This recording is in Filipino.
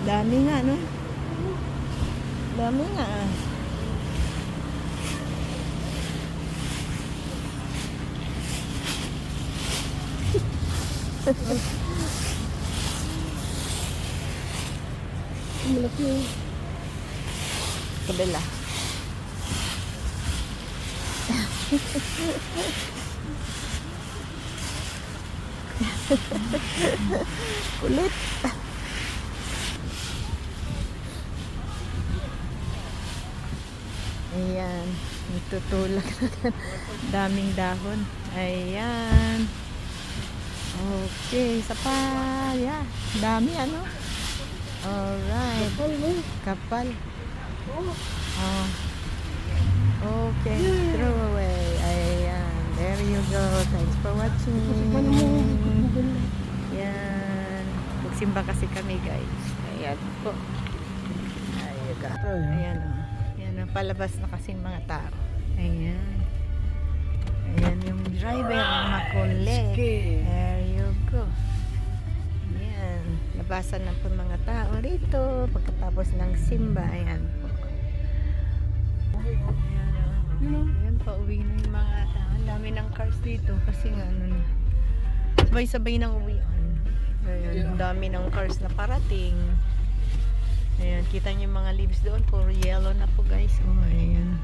Dami nga, no? Dami nga. Malaki. Kabila. Kulit. Ayan. Nagtutulak na. Daming dahon. Ayan. Okay. Isa pa. Yeah. Dami ano. Alright. Kapal. Oh. Okay. Throw away. Ayan. There you go. Thanks for watching. Yan. Magsimba kasi kami guys. Ayan po. Ayan ka. Ayan o. Ayan o. Palabas na kasing mga tao. Ayan. Ayan yung driver ang makulit. There you go. Ayan. Labasan na po mga tao rito. Pagkatapos ng simba. Ayan po. Ayan o. Ayan pa. Uwi na yung mga tao. Ang dami ng cars dito. Kasi nga ano na. Sabay-sabay ng uwian. Ayan, ang dami ng cars na parating. Ayan, kita niyo yung mga leaves doon. Puro yellow na po guys. Oh, ayan.